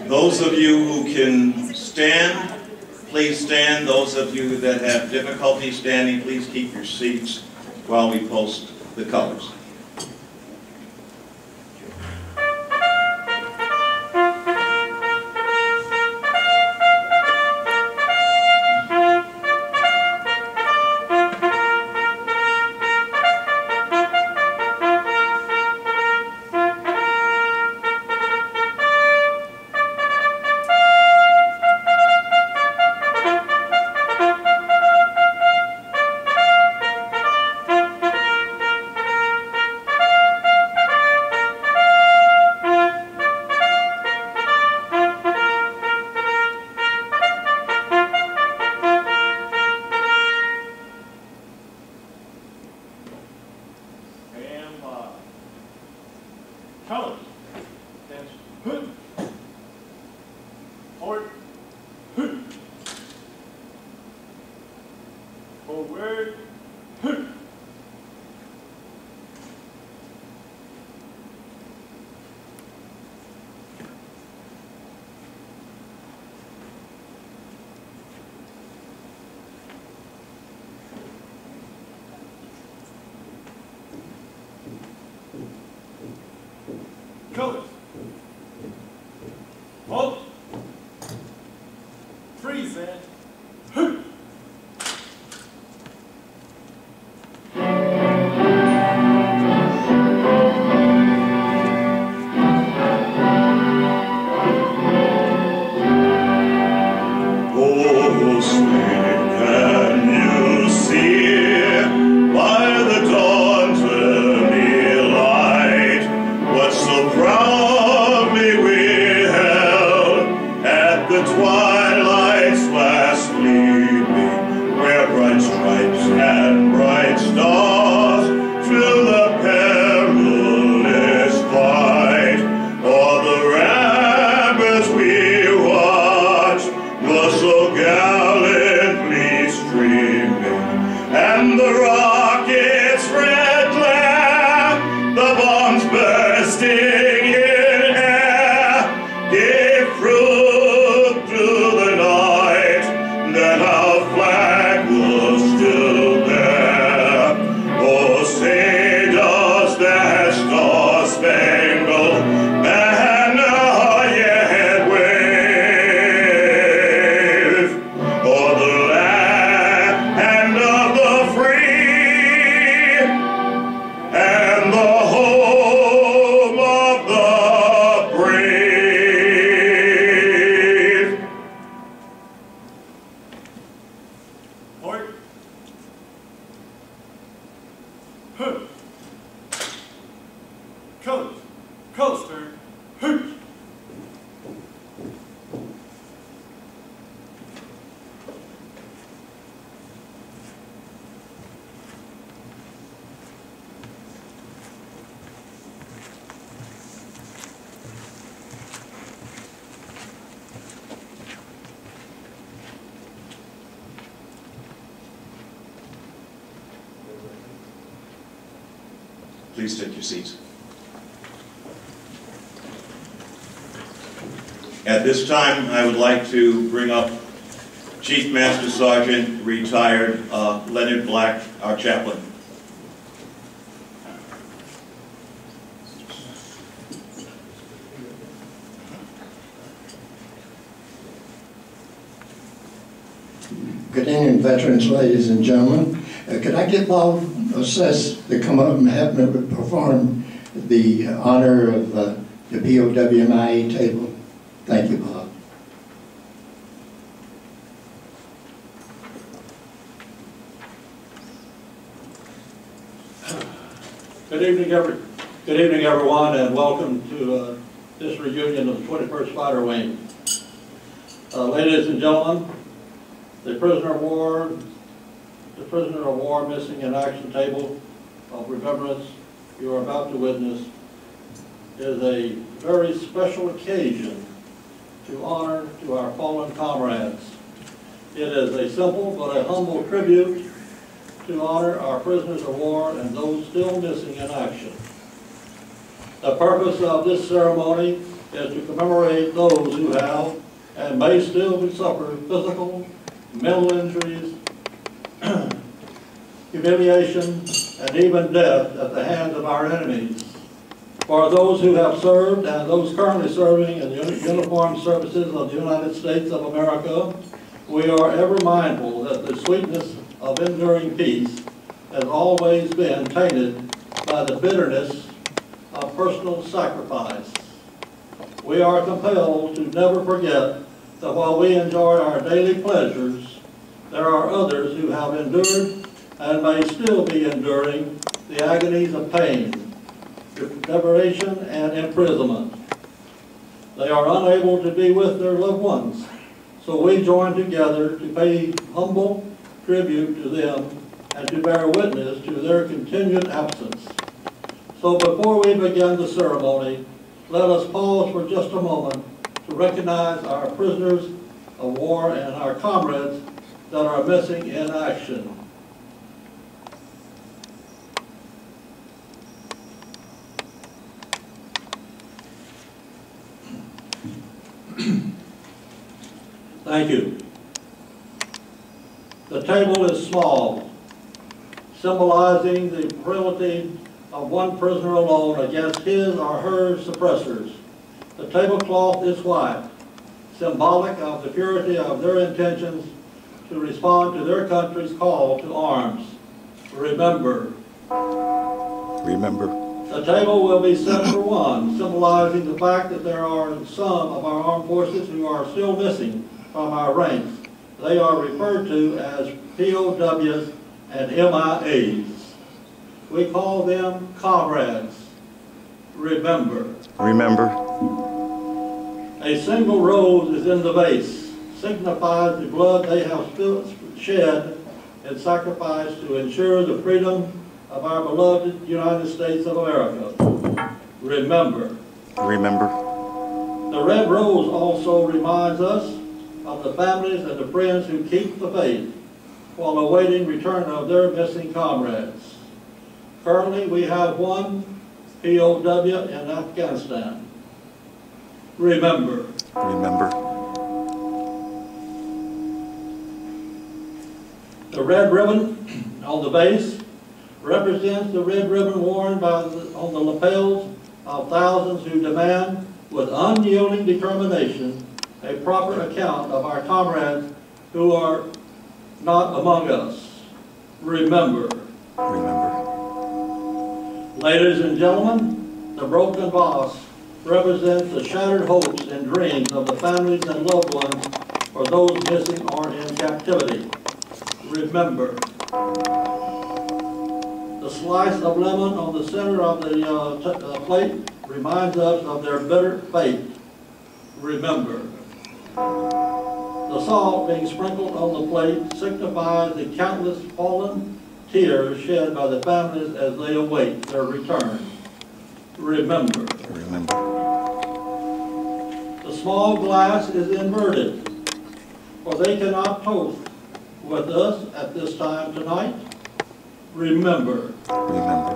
Those of you who can stand, please stand. Those of you that have difficulty standing, please keep your seats while we post the colors. Colors. That's hood. Forward. Hood. Forward. Hood. Colors. Halt. Freeze and hoot. Oh, sweet, can you see by the dawn's early light what so proudly we held at the twilight's last gleaming, where bright stripes and bright stars through the perilous fight o'er the ramparts we watched was so gallantly streaming, and the rocket's red glare, the bombs bursting in air, gave fruit through the night that our flag was still there. Oh, say does that star-spangled banner yet wave o'er the land of the free and the home of the brave? Forward. Hood. Colors. Coaster. Hoot. Please take your seats. At this time, I would like to bring up Chief Master Sergeant, retired Leonard Black, our chaplain. Good evening, veterans, ladies and gentlemen. Could I get Bob Assess to come up and have me perform the honor of the POWMIA table? Thank you, Bob. Good evening, everyone, and welcome to this reunion of the 21st Fighter Wing. Ladies and gentlemen, the prisoner of war missing in action table of remembrance you are about to witness is a very special occasion to honor to our fallen comrades. It is a simple but a humble tribute to honor our prisoners of war and those still missing in action. The purpose of this ceremony is to commemorate those who have and may still suffer physical, mental injuries, humiliation, and even death at the hands of our enemies. For those who have served and those currently serving in the uniformed services of the United States of America, we are ever mindful that the sweetness of enduring peace has always been tainted by the bitterness of personal sacrifice. We are compelled to never forget that while we enjoy our daily pleasures, there are others who have endured and may still be enduring the agonies of pain, deprivation, and imprisonment. They are unable to be with their loved ones, so we join together to pay humble tribute to them and to bear witness to their continued absence. So before we begin the ceremony, let us pause for just a moment to recognize our prisoners of war and our comrades that are missing in action. Thank you. The table is small, symbolizing the virility of one prisoner alone against his or her suppressors. The tablecloth is white, symbolic of the purity of their intentions to respond to their country's call to arms. Remember. Remember. The table will be set for one, symbolizing the fact that there are some of our armed forces who are still missing from our ranks. They are referred to as POWs and MIAs. We call them comrades. Remember. Remember. A single rose is in the vase, signifies the blood they have shed in sacrifice to ensure the freedom of our beloved United States of America. Remember. Remember. The red rose also reminds us of the families and the friends who keep the faith while awaiting return of their missing comrades. Currently, we have one POW in Afghanistan. Remember. Remember. The red ribbon on the base represents the red ribbon worn on the lapels of thousands who demand with unyielding determination a proper account of our comrades who are not among us. Remember. Remember. Ladies and gentlemen, the broken vase represents the shattered hopes and dreams of the families and loved ones for those missing or in captivity. Remember. The slice of lemon on the center of the plate reminds us of their bitter fate. Remember. The salt being sprinkled on the plate signifies the countless fallen tears shed by the families as they await their return. Remember. Remember. The small glass is inverted, for they cannot toast with us at this time tonight. Remember. Remember.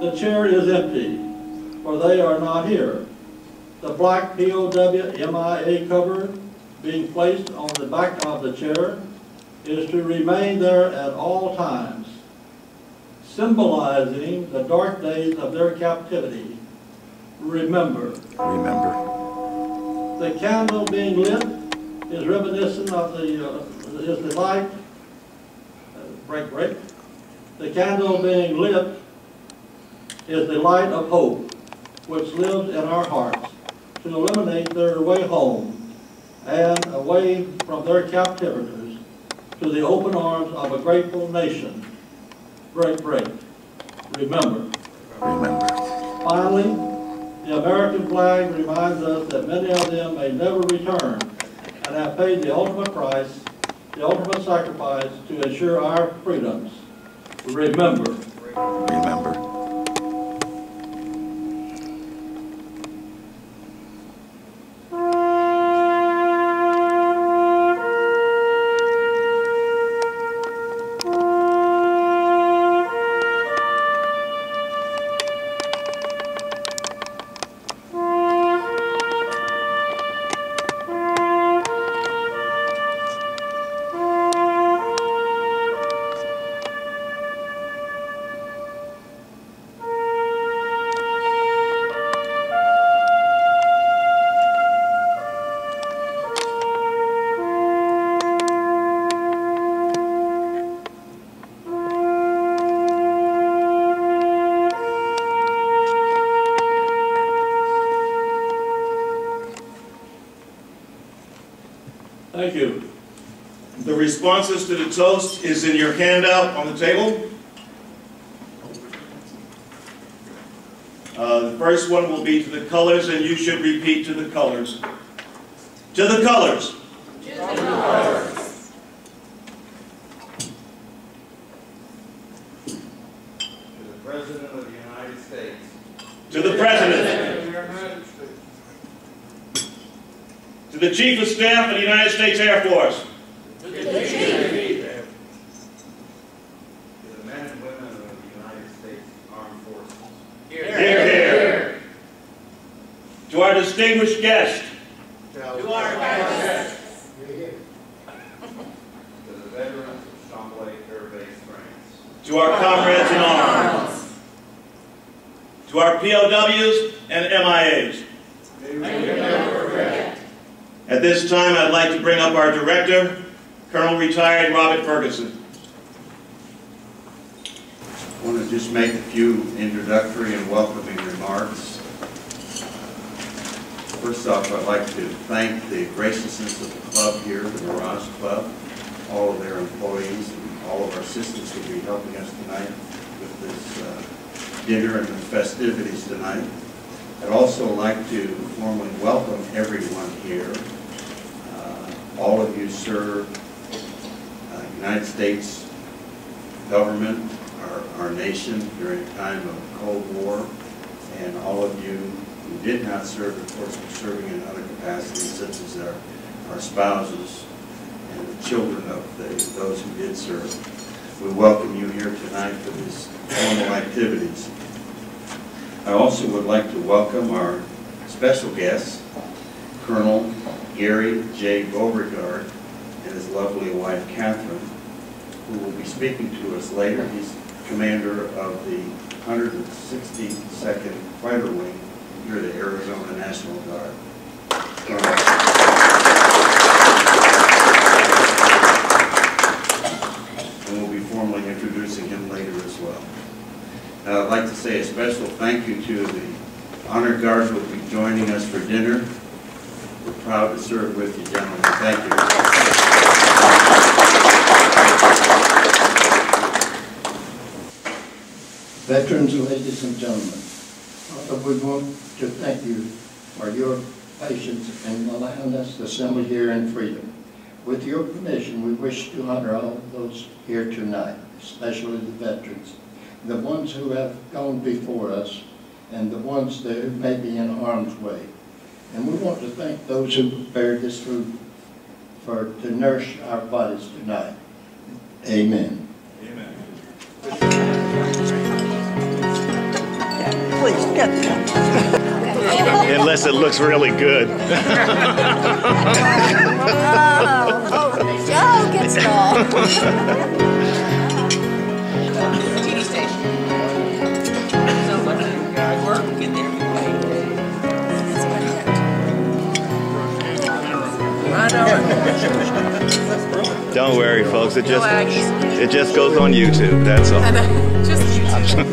The chair is empty, for they are not here. The black POW MIA cover being placed on the back of the chair is to remain there at all times, symbolizing the dark days of their captivity. Remember. Remember. The candle being lit is reminiscent of the light. Break. The candle being lit is the light of hope, which lives in our hearts, to illuminate their way home and away from their captivators to the open arms of a grateful nation. Break. Remember. Remember. Finally, the American flag reminds us that many of them may never return and have paid the ultimate price, the ultimate sacrifice to ensure our freedoms. Remember. Remember. Thank you. The responses to the toast is in your handout on the table. The first one will be to the colors, and you should repeat to the colors. To the colors. To the colors. To the President of the United States. To the President. To the Chief of Staff of the United States Air Force. To the Chief. To the men and women of the United States Armed Forces. Hear, hear. To our distinguished guest. To our guests. To the veterans of Chambley Air Base, France. To our comrades in arms. To our POWs and MIAs. At this time, I'd like to bring up our director, Colonel Retired Robert Ferguson. I want to just make a few introductory and welcoming remarks. First off, I'd like to thank the graciousness of the club here, the Mirage Club, all of their employees, and all of our assistants who will be helping us tonight with this dinner and the festivities tonight. I'd also like to formally welcome everyone here. All of you serve United States government, our nation during a time of Cold War, and all of you who did not serve, of course, are serving in other capacities, such as our spouses and the children of those who did serve. We welcome you here tonight for these formal activities. I also would like to welcome our special guests, Colonel Gary J. Beauregard and his lovely wife, Catherine, who will be speaking to us later. He's commander of the 162nd Fighter Wing here at the Arizona National Guard. And we'll be formally introducing him later as well. I'd like to say a special thank you to the Honor Guard who will be joining us for dinner. We're proud to serve with you, gentlemen. Thank you. Veterans, ladies and gentlemen, we want to thank you for your patience in allowing us to assemble here in freedom. With your permission, we wish to honor all of those here tonight, especially the veterans, the ones who have gone before us, and the ones that may be in harm's way. And we want to thank those who prepared this food to nourish our bodies tonight. Amen. Amen. Please get that. Unless it looks really good. Oh, Joe gets it all. TV station. So much you guys work to get there. Don't worry, folks. It just goes on YouTube. That's all. Just YouTube.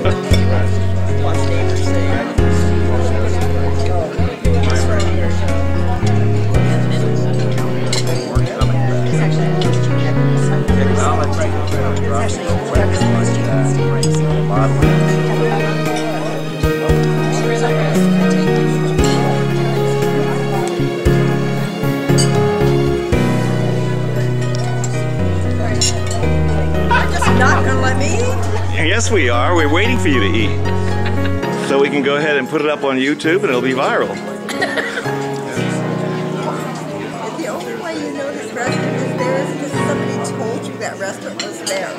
Not gonna let me eat? Yes, we are. We're waiting for you to eat. So we can go ahead and put it up on YouTube and it'll be viral. The only way you know this restaurant is there is because somebody told you that restaurant was there.